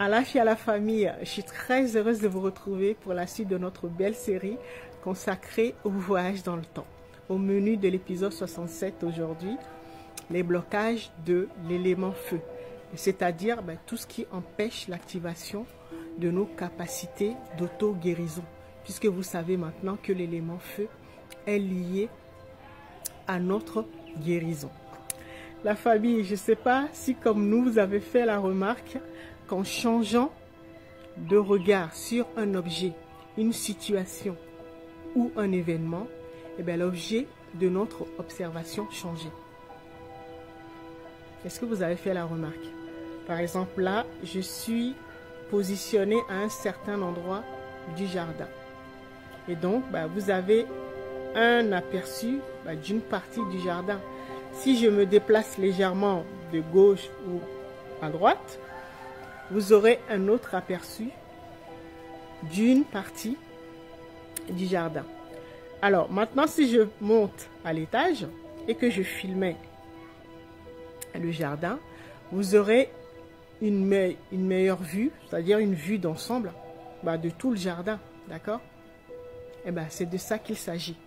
À la fille, à la famille, je suis très heureuse de vous retrouver pour la suite de notre belle série consacrée au voyage dans le temps. Au menu de l'épisode 67 aujourd'hui, les blocages de l'élément feu, c'est-à-dire tout ce qui empêche l'activation de nos capacités d'auto-guérison, puisque vous savez maintenant que l'élément feu est lié à notre guérison. La famille, je ne sais pas si comme nous, vous avez fait la remarque qu'en changeant de regard sur un objet, une situation ou un événement, l'objet de notre observation changeait. Est-ce que vous avez fait la remarque? Par exemple, là, je suis positionné à un certain endroit du jardin. Et donc, vous avez un aperçu d'une partie du jardin. Si je me déplace légèrement de gauche ou à droite, vous aurez un autre aperçu d'une partie du jardin. Alors, maintenant, si je monte à l'étage et que je filmais le jardin, vous aurez une meilleure vue, c'est-à-dire une vue d'ensemble de tout le jardin, d'accord? C'est de ça qu'il s'agit.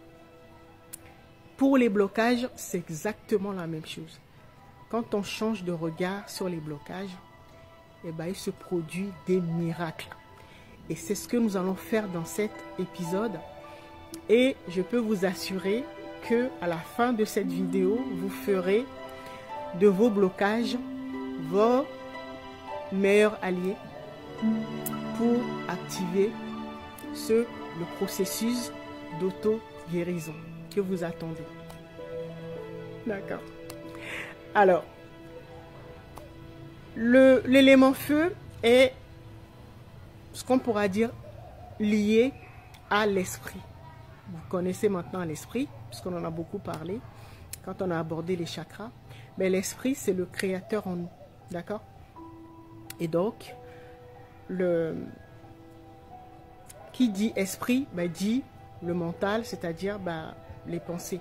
Pour les blocages, c'est exactement la même chose. Quand on change de regard sur les blocages, il se produit des miracles. Et c'est ce que nous allons faire dans cet épisode. Et je peux vous assurer que à la fin de cette vidéo, vous ferez de vos blocages vos meilleurs alliés pour activer le processus d'auto-guérison que vous attendez. D'accord. Alors, l'élément feu est ce qu'on pourra dire lié à l'esprit. Vous connaissez maintenant l'esprit, puisqu'on en a beaucoup parlé quand on a abordé les chakras. Mais l'esprit, c'est le créateur en nous. D'accord? Et donc, qui dit esprit, dit le mental, c'est-à-dire les pensées.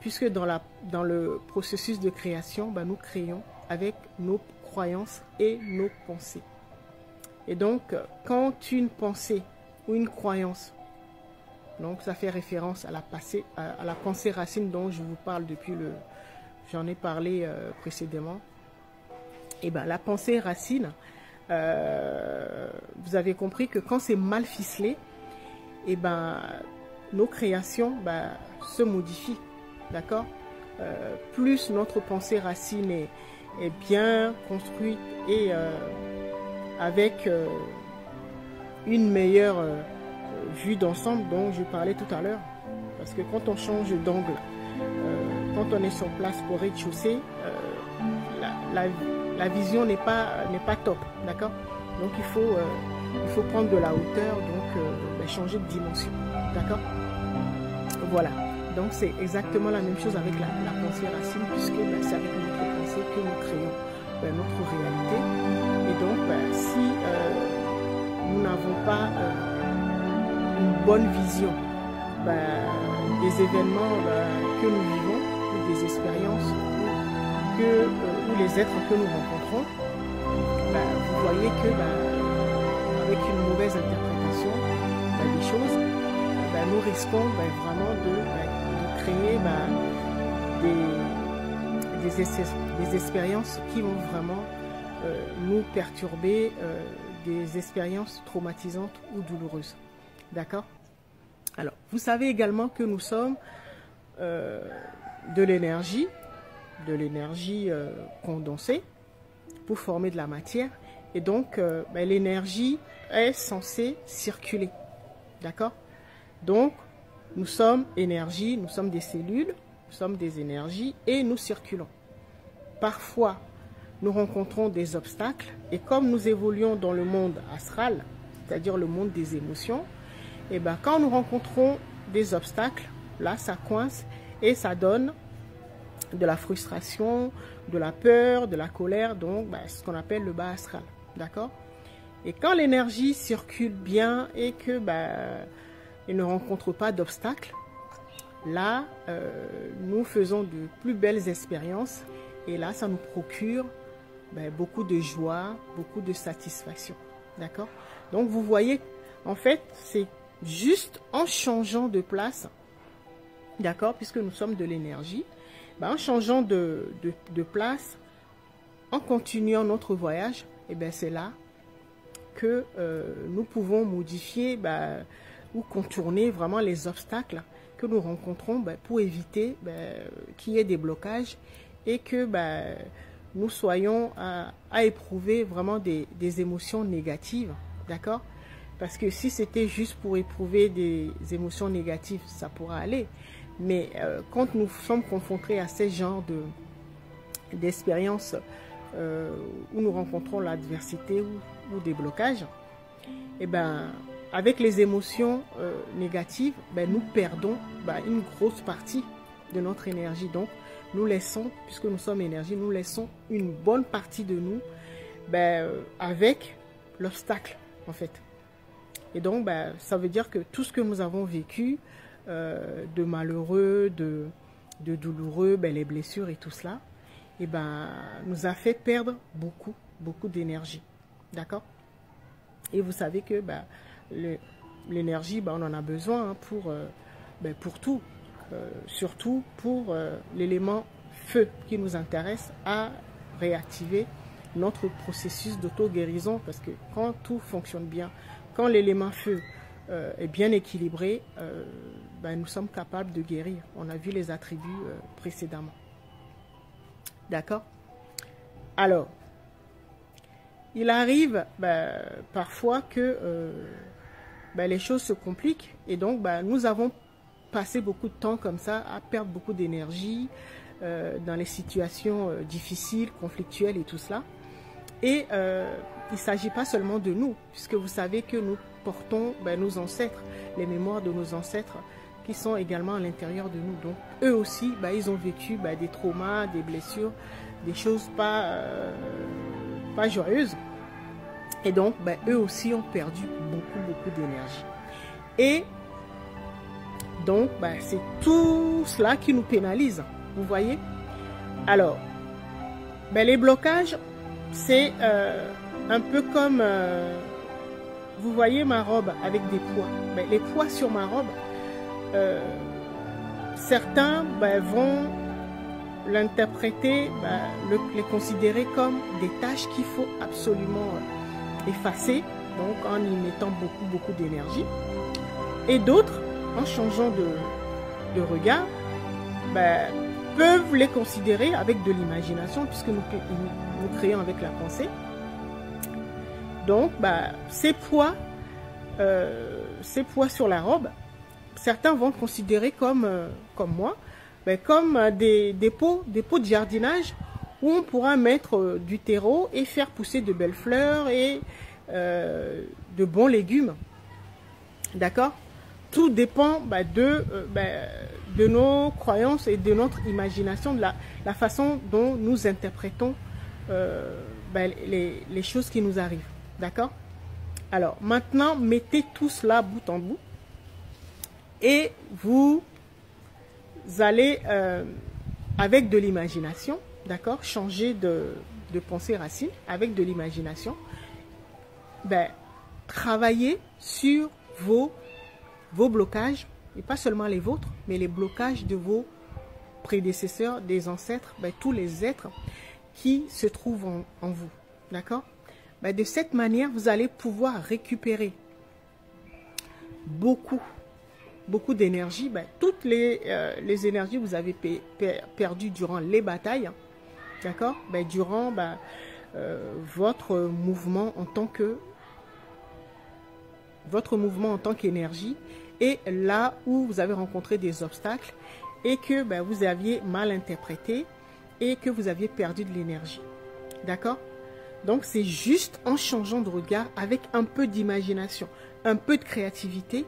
Puisque dans le processus de création, nous créons avec nos croyances et nos pensées. Et donc, quand une pensée ou une croyance, donc ça fait référence à la pensée racine dont je vous parle j'en ai parlé précédemment. Et la pensée racine, vous avez compris que quand c'est mal ficelé, nos créations se modifient, d'accord? Plus notre pensée racine est bien construite et avec une meilleure vue d'ensemble dont je parlais tout à l'heure. Parce que quand on change d'angle, quand on est sur place pour rez-de-chaussée, la vision n'est pas top, d'accord? Donc il faut prendre de la hauteur, donc changer de dimension, d'accord? Voilà, donc c'est exactement la même chose avec la pensée racine, puisque c'est avec notre pensée que nous créons notre réalité. Et donc si nous n'avons pas une bonne vision des événements que nous vivons, ou des expériences, ou les êtres que nous rencontrons, vous voyez que avec une mauvaise interprétation des choses, nous risquons vraiment de créer des expériences qui vont vraiment nous perturber, des expériences traumatisantes ou douloureuses. D'accord? Alors, vous savez également que nous sommes de l'énergie condensée pour former de la matière. Et donc, l'énergie est censée circuler. D'accord? Donc, nous sommes énergie, nous sommes des cellules, nous sommes des énergies et nous circulons. Parfois, nous rencontrons des obstacles et comme nous évoluons dans le monde astral, c'est-à-dire le monde des émotions, quand nous rencontrons des obstacles, là, ça coince et ça donne de la frustration, de la peur, de la colère, donc ce qu'on appelle le bas astral, d'accord? Et quand l'énergie circule bien et que il ne rencontre pas d'obstacles, là, nous faisons de plus belles expériences et là, ça nous procure beaucoup de joie, beaucoup de satisfaction. D'accord? Donc vous voyez, en fait, c'est juste en changeant de place, d'accord, puisque nous sommes de l'énergie, en changeant de place, en continuant notre voyage, et c'est là que nous pouvons modifier ou contourner vraiment les obstacles que nous rencontrons pour éviter qu'il y ait des blocages et que nous soyons à éprouver vraiment des émotions négatives, d'accord? Parce que si c'était juste pour éprouver des émotions négatives, ça pourra aller. Mais quand nous sommes confrontés à ces genres d'expériences où nous rencontrons l'adversité ou des blocages, avec les émotions négatives, nous perdons une grosse partie de notre énergie. Donc, nous laissons, puisque nous sommes énergie, nous laissons une bonne partie de nous avec l'obstacle, en fait. Et donc, ça veut dire que tout ce que nous avons vécu, de malheureux, de douloureux, les blessures et tout cela, nous a fait perdre beaucoup d'énergie. D'accord? Et vous savez que l'énergie, on en a besoin pour tout. Surtout pour l'élément feu qui nous intéresse à réactiver notre processus d'auto-guérison, parce que quand tout fonctionne bien, quand l'élément feu est bien équilibré, nous sommes capables de guérir. On a vu les attributs précédemment. D'accord? Alors, il arrive parfois que les choses se compliquent et donc nous avons passé beaucoup de temps comme ça à perdre beaucoup d'énergie dans les situations difficiles, conflictuelles et tout cela. Et il ne s'agit pas seulement de nous, puisque vous savez que nous portons nos ancêtres, les mémoires de nos ancêtres qui sont également à l'intérieur de nous. Donc eux aussi, ils ont vécu des traumas, des blessures, des choses pas joyeuses. Et donc eux aussi ont perdu beaucoup d'énergie. Et donc, c'est tout cela qui nous pénalise, vous voyez. Alors, les blocages, c'est un peu comme, vous voyez ma robe avec des poids. Les poids sur ma robe, certains vont l'interpréter, les considérer comme des tâches qu'il faut absolument effacer, donc en y mettant beaucoup d'énergie. Et d'autres, en changeant de regard, peuvent les considérer avec de l'imagination, puisque nous créons avec la pensée. Donc, ces poids sur la robe, certains vont considérer comme moi, comme des pots de jardinage où on pourra mettre du terreau et faire pousser de belles fleurs et de bons légumes. D'accord? Tout dépend de nos croyances et de notre imagination, de la façon dont nous interprétons les choses qui nous arrivent. D'accord? Alors, maintenant, mettez tout cela bout en bout et vous allez, avec de l'imagination, d'accord, changer de pensée racine, avec de l'imagination, travailler sur vos blocages, et pas seulement les vôtres, mais les blocages de vos prédécesseurs, des ancêtres, tous les êtres qui se trouvent en vous. D'accord? De cette manière, vous allez pouvoir récupérer beaucoup d'énergie. Toutes les énergies que vous avez perdues durant les batailles, d'accord? Durant votre mouvement en tant qu'énergie, et là où vous avez rencontré des obstacles et que vous aviez mal interprété et que vous aviez perdu de l'énergie. D'accord? Donc c'est juste en changeant de regard, avec un peu d'imagination, un peu de créativité,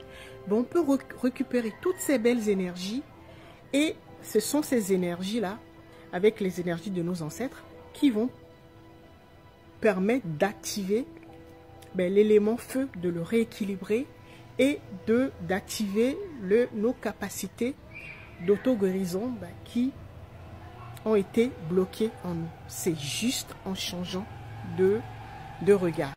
on peut récupérer toutes ces belles énergies, et ce sont ces énergies-là, avec les énergies de nos ancêtres, qui vont permettre d'activer l'élément feu, de le rééquilibrer et d'activer nos capacités d'auto-guérison qui ont été bloqués en nous. C'est juste en changeant de regard.